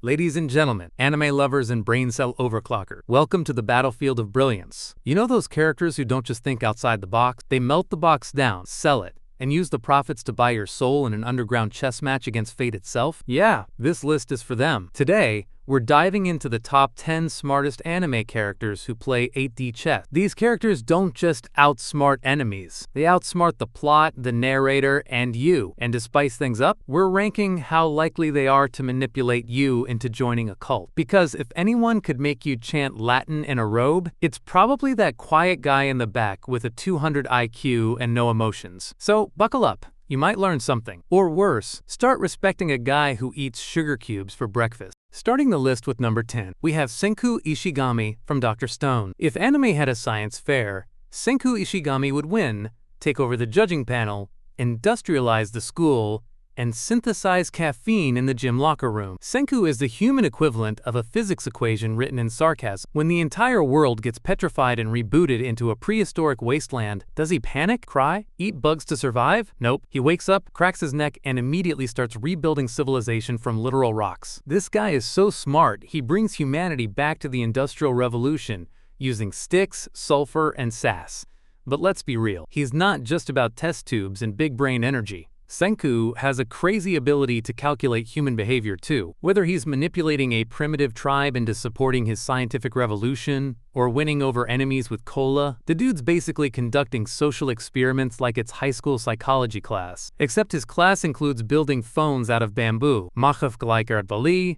Ladies and gentlemen, anime lovers and brain cell overclockers, welcome to the battlefield of brilliance. You know those characters who don't just think outside the box? They melt the box down, sell it, and use the profits to buy your soul in an underground chess match against fate itself? Yeah, this list is for them. Today, we're diving into the top 10 smartest anime characters who play 8D chess. These characters don't just outsmart enemies. They outsmart the plot, the narrator, and you. And to spice things up, we're ranking how likely they are to manipulate you into joining a cult. Because if anyone could make you chant Latin in a robe, it's probably that quiet guy in the back with a 200 IQ and no emotions. So buckle up. You might learn something. Or worse, start respecting a guy who eats sugar cubes for breakfast. Starting the list with number 10, we have Senku Ishigami from Dr. Stone. If anime had a science fair, Senku Ishigami would win, take over the judging panel, industrialize the school, and synthesize caffeine in the gym locker room. Senku is the human equivalent of a physics equation written in sarcasm. When the entire world gets petrified and rebooted into a prehistoric wasteland, does he panic, cry, eat bugs to survive? Nope. He wakes up, cracks his neck, and immediately starts rebuilding civilization from literal rocks. This guy is so smart, he brings humanity back to the Industrial Revolution using sticks, sulfur, and sass. But let's be real, he's not just about test tubes and big brain energy. Senku has a crazy ability to calculate human behavior too. Whether he's manipulating a primitive tribe into supporting his scientific revolution, or winning over enemies with cola, the dude's basically conducting social experiments like it's high school psychology class. Except his class includes building phones out of bamboo.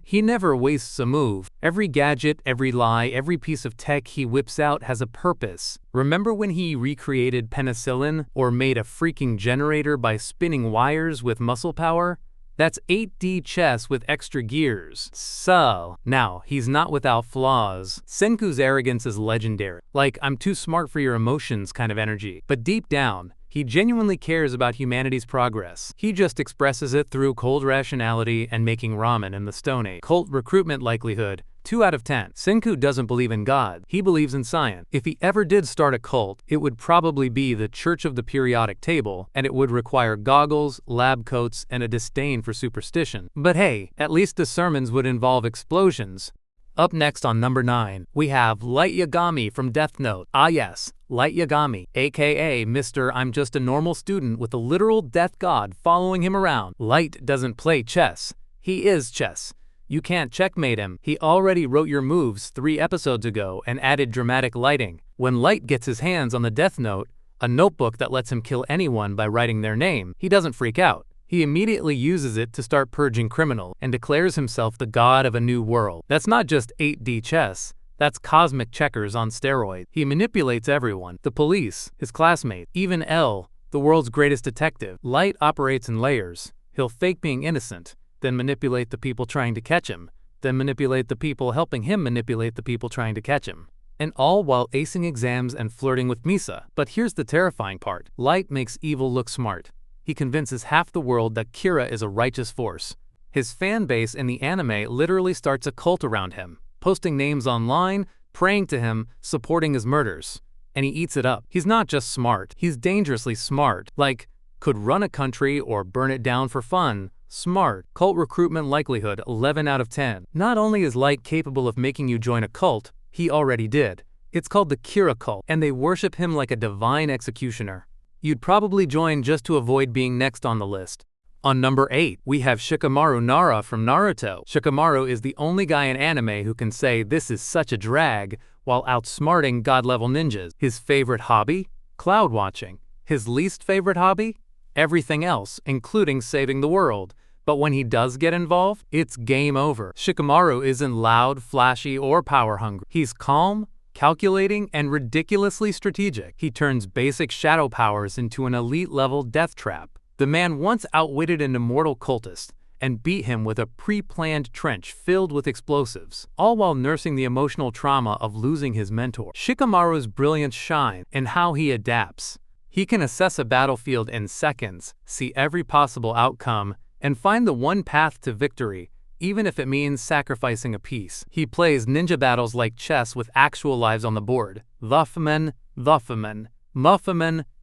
He never wastes a move. Every gadget, every lie, every piece of tech he whips out has a purpose. Remember when he recreated penicillin or made a freaking generator by spinning wires with muscle power? That's 8D chess with extra gears. So, now, he's not without flaws. Senku's arrogance is legendary. Like, I'm too smart for your emotions kind of energy. But deep down, he genuinely cares about humanity's progress. He just expresses it through cold rationality and making ramen in the Stone Age. Cult recruitment likelihood, 2 out of 10. Senku doesn't believe in God, he believes in science. If he ever did start a cult, it would probably be the Church of the Periodic Table, and it would require goggles, lab coats, and a disdain for superstition. But hey, at least the sermons would involve explosions. Up next on number 9, we have Light Yagami from Death Note. Ah yes, Light Yagami, aka Mr. I'm just a normal student with a literal death god following him around. Light doesn't play chess, he is chess. You can't checkmate him. He already wrote your moves 3 episodes ago and added dramatic lighting. When Light gets his hands on the Death Note, a notebook that lets him kill anyone by writing their name, he doesn't freak out. He immediately uses it to start purging criminals and declares himself the god of a new world. That's not just 8D chess, that's cosmic checkers on steroids. He manipulates everyone, the police, his classmates, even L, the world's greatest detective. Light operates in layers. He'll fake being innocent, then manipulate the people trying to catch him, then manipulate the people helping him manipulate the people trying to catch him. And all while acing exams and flirting with Misa. But here's the terrifying part. Light makes evil look smart. He convinces half the world that Kira is a righteous force. His fan base in the anime literally starts a cult around him, posting names online, praying to him, supporting his murders. And he eats it up. He's not just smart, he's dangerously smart. Like, could run a country or burn it down for fun. Smart. Cult recruitment likelihood 11 out of 10. Not only is Light capable of making you join a cult, he already did. It's called the Kira cult, and they worship him like a divine executioner. You'd probably join just to avoid being next on the list. On number 8, we have Shikamaru Nara from Naruto. Shikamaru is the only guy in anime who can say this is such a drag while outsmarting god-level ninjas. His favorite hobby? Cloud watching. His least favorite hobby? Everything else, including saving the world. But when he does get involved, it's game over. Shikamaru isn't loud, flashy, or power-hungry. He's calm, calculating, and ridiculously strategic. He turns basic shadow powers into an elite-level death trap. The man once outwitted an immortal cultist and beat him with a pre-planned trench filled with explosives, all while nursing the emotional trauma of losing his mentor. Shikamaru's brilliance shines in how he adapts. He can assess a battlefield in seconds, see every possible outcome, and find the one path to victory, even if it means sacrificing a piece. He plays ninja battles like chess with actual lives on the board. Muffman.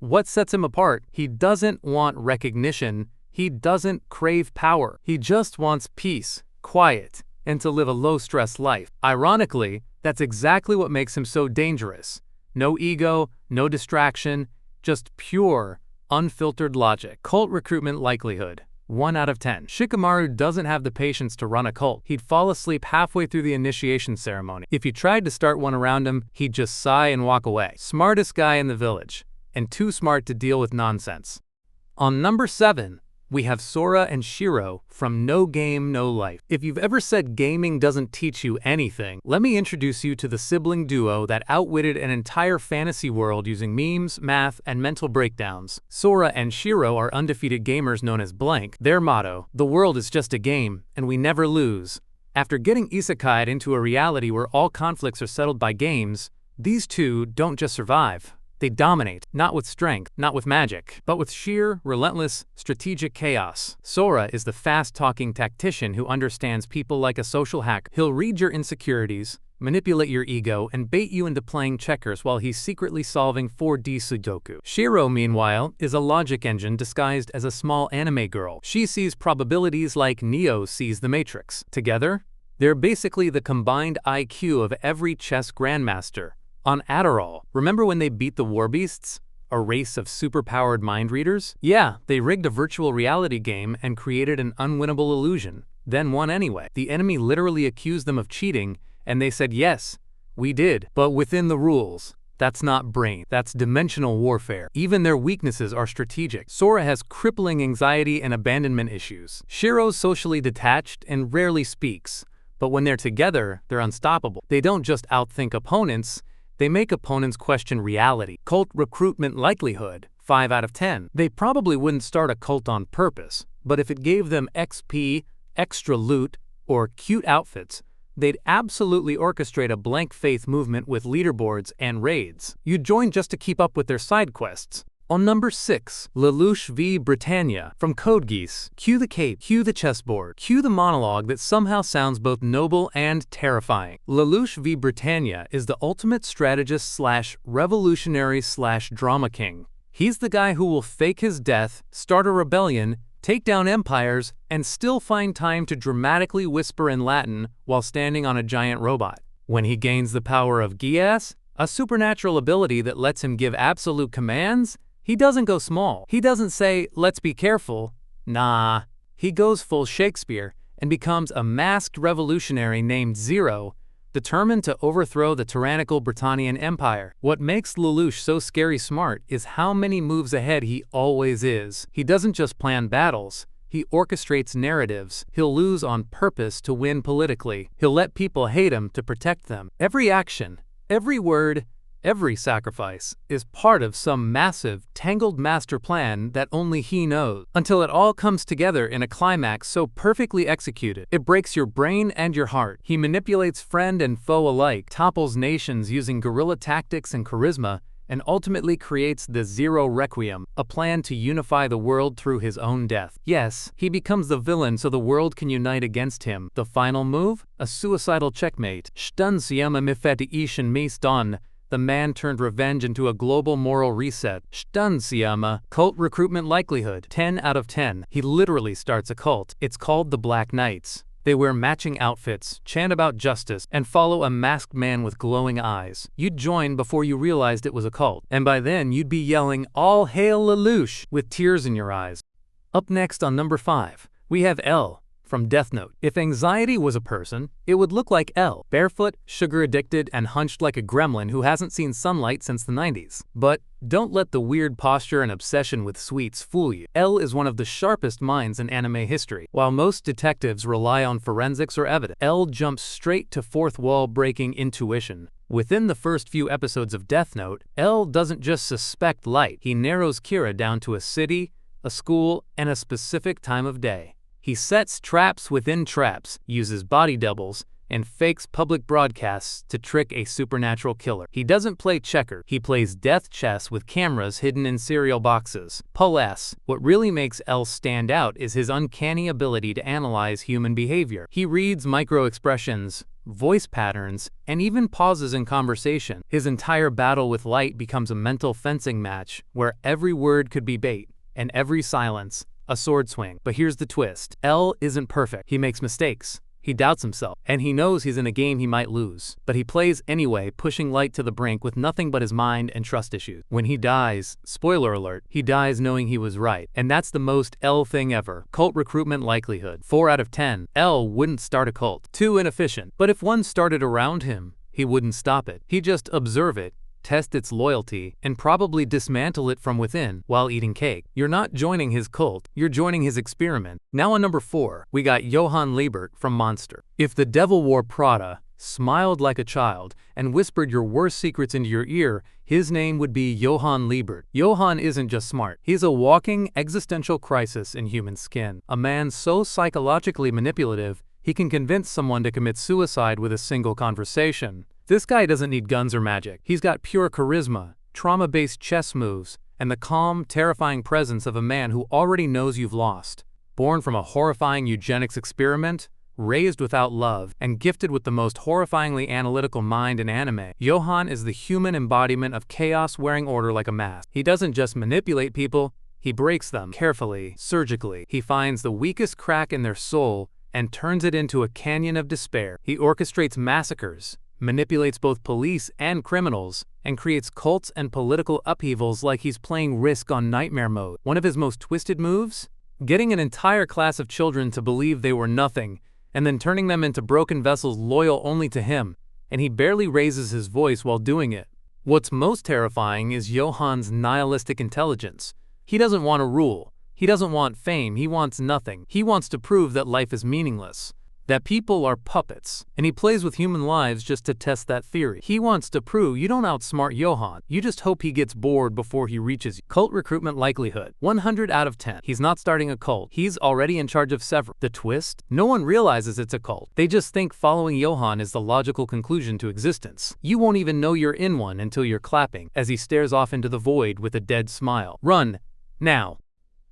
What sets him apart? He doesn't want recognition. He doesn't crave power. He just wants peace, quiet, and to live a low-stress life. Ironically, that's exactly what makes him so dangerous. No ego, no distraction, just pure, unfiltered logic. Cult recruitment likelihood. 1 out of 10. Shikamaru doesn't have the patience to run a cult. He'd fall asleep halfway through the initiation ceremony. If you tried to start one around him, he'd just sigh and walk away. Smartest guy in the village, and too smart to deal with nonsense. On number 7, we have Sora and Shiro from No Game, No Life. If you've ever said gaming doesn't teach you anything, let me introduce you to the sibling duo that outwitted an entire fantasy world using memes, math, and mental breakdowns. Sora and Shiro are undefeated gamers known as Blank. Their motto, "The world is just a game, and we never lose." After getting isekai'd into a reality where all conflicts are settled by games, these two don't just survive. They dominate, not with strength, not with magic, but with sheer, relentless, strategic chaos. Sora is the fast-talking tactician who understands people like a social hacker. He'll read your insecurities, manipulate your ego, and bait you into playing checkers while he's secretly solving 4D Sudoku. Shiro, meanwhile, is a logic engine disguised as a small anime girl. She sees probabilities like Neo sees the Matrix. Together, they're basically the combined IQ of every chess grandmaster on Adderall. Remember when they beat the Warbeasts? A race of superpowered mind readers? Yeah, they rigged a virtual reality game and created an unwinnable illusion, then won anyway. The enemy literally accused them of cheating, and they said, yes, we did, but within the rules. That's not brain, that's dimensional warfare. Even their weaknesses are strategic. Sora has crippling anxiety and abandonment issues. Shiro's socially detached and rarely speaks, but when they're together, they're unstoppable. They don't just outthink opponents, they make opponents question reality. Cult recruitment likelihood, 5 out of 10. They probably wouldn't start a cult on purpose, but if it gave them XP, extra loot, or cute outfits, they'd absolutely orchestrate a blank faith movement with leaderboards and raids. You'd join just to keep up with their side quests. On number 6, Lelouch v Britannia. From Code Geass, cue the cape, cue the chessboard, cue the monologue that somehow sounds both noble and terrifying. Lelouch v Britannia is the ultimate strategist slash revolutionary slash drama king. He's the guy who will fake his death, start a rebellion, take down empires, and still find time to dramatically whisper in Latin while standing on a giant robot. When he gains the power of Geass, a supernatural ability that lets him give absolute commands, he doesn't go small. He doesn't say, let's be careful. Nah. He goes full Shakespeare and becomes a masked revolutionary named Zero, determined to overthrow the tyrannical Britannian Empire. What makes Lelouch so scary smart is how many moves ahead he always is. He doesn't just plan battles. He orchestrates narratives. He'll lose on purpose to win politically. He'll let people hate him to protect them. Every action, every word, every sacrifice is part of some massive, tangled master plan that only he knows, until it all comes together in a climax so perfectly executed, it breaks your brain and your heart. He manipulates friend and foe alike, topples nations using guerrilla tactics and charisma, and ultimately creates the Zero Requiem, a plan to unify the world through his own death. Yes, he becomes the villain so the world can unite against him. The final move? A suicidal checkmate. Stunsiama mifeti ishin mis don. The man turned revenge into a global moral reset. Stunsiama. Cult recruitment likelihood, 10 out of 10. He literally starts a cult. It's called the Black Knights. They wear matching outfits, chant about justice, and follow a masked man with glowing eyes. You'd join before you realized it was a cult, and by then you'd be yelling, "All hail Lelouch," with tears in your eyes. Up next on number 5, we have L from Death Note. If anxiety was a person, it would look like L, barefoot, sugar-addicted, and hunched like a gremlin who hasn't seen sunlight since the 90s. But don't let the weird posture and obsession with sweets fool you. L is one of the sharpest minds in anime history. While most detectives rely on forensics or evidence, L jumps straight to fourth wall breaking intuition. Within the first few episodes of Death Note, L doesn't just suspect Light. He narrows Kira down to a city, a school, and a specific time of day. He sets traps within traps, uses body doubles, and fakes public broadcasts to trick a supernatural killer. He doesn't play checkers, he plays death chess with cameras hidden in cereal boxes. P.S. What really makes L stand out is his uncanny ability to analyze human behavior. He reads micro-expressions, voice patterns, and even pauses in conversation. His entire battle with Light becomes a mental fencing match, where every word could be bait, and every silence, a sword swing. But here's the twist. L isn't perfect. He makes mistakes. He doubts himself, and he knows he's in a game he might lose. But he plays anyway, pushing Light to the brink with nothing but his mind and trust issues. When he dies, spoiler alert, he dies knowing he was right. And that's the most L thing ever. Cult recruitment likelihood. 4 out of 10. L wouldn't start a cult. Too inefficient. But if one started around him, he wouldn't stop it. He'd just observe it, test its loyalty, and probably dismantle it from within while eating cake. You're not joining his cult, you're joining his experiment. Now on number 4, we got Johann Liebert from Monster. If the devil wore Prada, smiled like a child, and whispered your worst secrets into your ear, his name would be Johann Liebert. Johann isn't just smart. He's a walking existential crisis in human skin. A man so psychologically manipulative, he can convince someone to commit suicide with a single conversation. This guy doesn't need guns or magic. He's got pure charisma, trauma-based chess moves, and the calm, terrifying presence of a man who already knows you've lost. Born from a horrifying eugenics experiment, raised without love, and gifted with the most horrifyingly analytical mind in anime, Johann is the human embodiment of chaos wearing order like a mask. He doesn't just manipulate people, he breaks them carefully, surgically. He finds the weakest crack in their soul and turns it into a canyon of despair. He orchestrates massacres, manipulates both police and criminals, and creates cults and political upheavals like he's playing Risk on Nightmare mode. One of his most twisted moves? Getting an entire class of children to believe they were nothing, and then turning them into broken vessels loyal only to him, and he barely raises his voice while doing it. What's most terrifying is Johann's nihilistic intelligence. He doesn't want to rule. He doesn't want fame. He wants nothing. He wants to prove that life is meaningless, that people are puppets, and he plays with human lives just to test that theory. He wants to prove you don't outsmart Johann, you just hope he gets bored before he reaches you. Cult recruitment likelihood, 100 out of 10. He's not starting a cult, he's already in charge of several. The twist? No one realizes it's a cult. They just think following Johann is the logical conclusion to existence. You won't even know you're in one until you're clapping, as he stares off into the void with a dead smile. Run, now.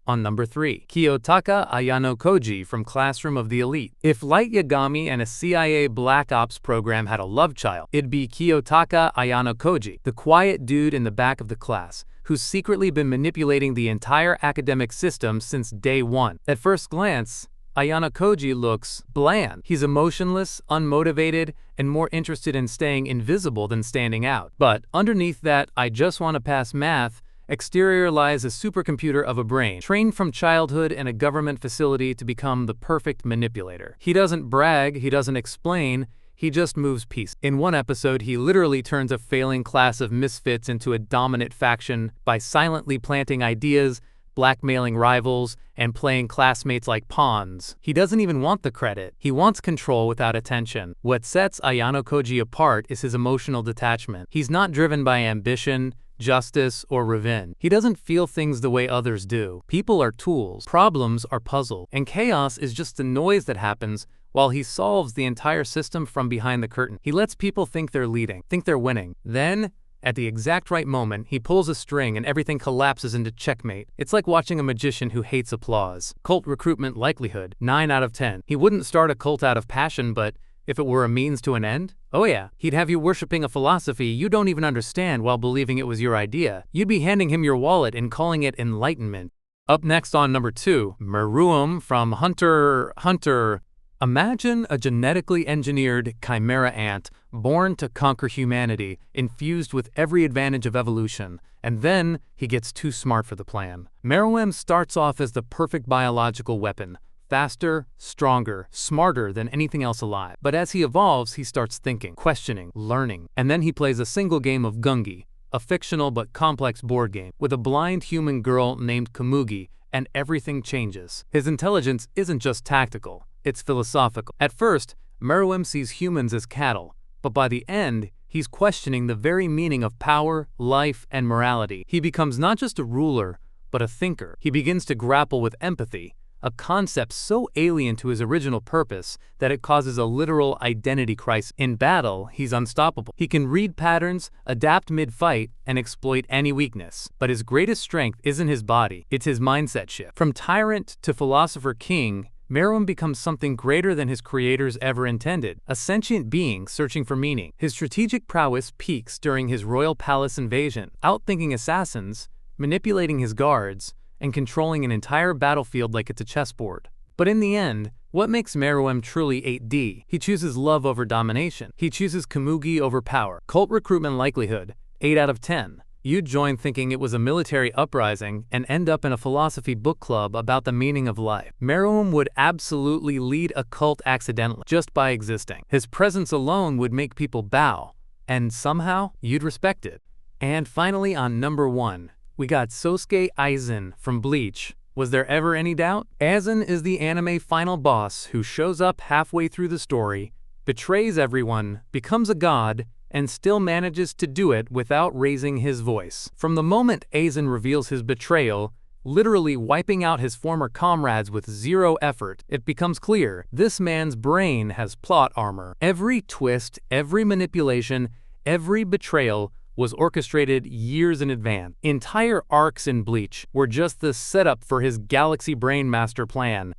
On number 3, Kiyotaka Ayano Koji from Classroom of the Elite. If Light Yagami and a CIA Black Ops program had a love child, it'd be Kiyotaka Ayano Koji, the quiet dude in the back of the class, who's secretly been manipulating the entire academic system since day one. At first glance, Ayano Koji looks bland. He's emotionless, unmotivated, and more interested in staying invisible than standing out. But underneath that "I just want to pass math" exterior lies a supercomputer of a brain, trained from childhood in a government facility to become the perfect manipulator. He doesn't brag, he doesn't explain, he just moves pieces. In one episode, he literally turns a failing class of misfits into a dominant faction by silently planting ideas, blackmailing rivals, and playing classmates like pawns. He doesn't even want the credit. He wants control without attention. What sets Ayano Koji apart is his emotional detachment. He's not driven by ambition, justice, or revenge. He doesn't feel things the way others do. People are tools, problems are puzzles, and chaos is just the noise that happens while he solves the entire system from behind the curtain. He lets people think they're leading, think they're winning. Then, at the exact right moment, he pulls a string and everything collapses into checkmate. It's like watching a magician who hates applause. Cult recruitment likelihood, 9 out of 10. He wouldn't start a cult out of passion, but if it were a means to an end? Oh yeah, he'd have you worshipping a philosophy you don't even understand while believing it was your idea. You'd be handing him your wallet and calling it enlightenment. Up next on number 2, Meruem from Hunter x Hunter. Imagine a genetically engineered chimera ant born to conquer humanity, infused with every advantage of evolution, and then he gets too smart for the plan. Meruem starts off as the perfect biological weapon. Faster, stronger, smarter than anything else alive. But as he evolves, he starts thinking, questioning, learning. And then he plays a single game of Gungi, a fictional but complex board game, with a blind human girl named Komugi, and everything changes. His intelligence isn't just tactical, it's philosophical. At first, Meruem sees humans as cattle, but by the end, he's questioning the very meaning of power, life, and morality. He becomes not just a ruler, but a thinker. He begins to grapple with empathy, a concept so alien to his original purpose that it causes a literal identity crisis. In battle, he's unstoppable. He can read patterns, adapt mid-fight, and exploit any weakness. But his greatest strength isn't his body, it's his mindset shift. From tyrant to philosopher king, Meruem becomes something greater than his creators ever intended, a sentient being searching for meaning. His strategic prowess peaks during his royal palace invasion, outthinking assassins, manipulating his guards, and controlling an entire battlefield like it's a chessboard. But in the end, What makes Meruem truly 8D? He chooses love over domination. He chooses Kamugi over power. Cult recruitment likelihood, 8 out of 10. You'd join thinking it was a military uprising and end up in a philosophy book club about the meaning of life. Meruem would absolutely lead a cult accidentally, just by existing. His presence alone would make people bow, and somehow you'd respect it. And finally, on number 1, we got Sosuke Aizen from Bleach. Was there ever any doubt? Aizen is the anime final boss who shows up halfway through the story, betrays everyone, becomes a god, and still manages to do it without raising his voice. From the moment Aizen reveals his betrayal, literally wiping out his former comrades with zero effort, it becomes clear this man's brain has plot armor. Every twist, every manipulation, every betrayal was orchestrated years in advance. Entire arcs in Bleach were just the setup for his galaxy brain master plan.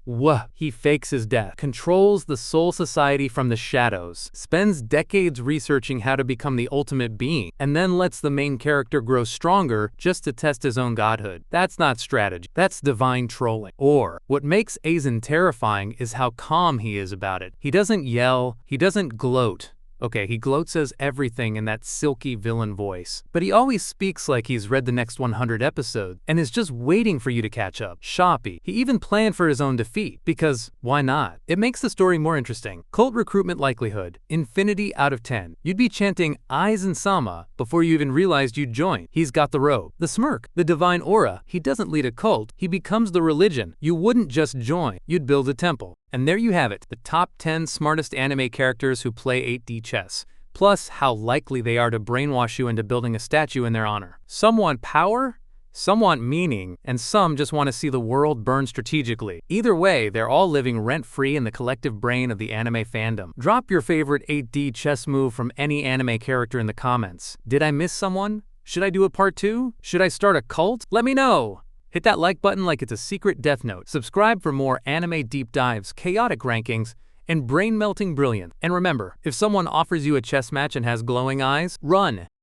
He fakes his death, controls the Soul Society from the shadows, spends decades researching how to become the ultimate being, and then lets the main character grow stronger just to test his own godhood. That's not strategy, that's divine trolling. Or, what makes Aizen terrifying is how calm he is about it. He doesn't yell, he doesn't gloat. Okay, he gloats as everything in that silky villain voice, but he always speaks like he's read the next 100 episodes and is just waiting for you to catch up. Shoppy. He even planned for his own defeat, because why not? It makes the story more interesting. Cult recruitment likelihood, infinity out of 10. You'd be chanting Aizen-sama before you even realized you'd join. He's got the robe, the smirk, the divine aura. He doesn't lead a cult, he becomes the religion. You wouldn't just join, you'd build a temple. And there you have it, the top 10 smartest anime characters who play 8D chess, plus how likely they are to brainwash you into building a statue in their honor. Some want power, some want meaning, and some just want to see the world burn strategically. Either way, they're all living rent-free in the collective brain of the anime fandom. Drop your favorite 8D chess move from any anime character in the comments. Did I miss someone? Should I do a part 2? Should I start a cult? Let me know! Hit that like button like it's a secret death note. Subscribe for more anime deep dives, chaotic rankings, and brain-melting brilliance. And remember, if someone offers you a chess match and has glowing eyes, run!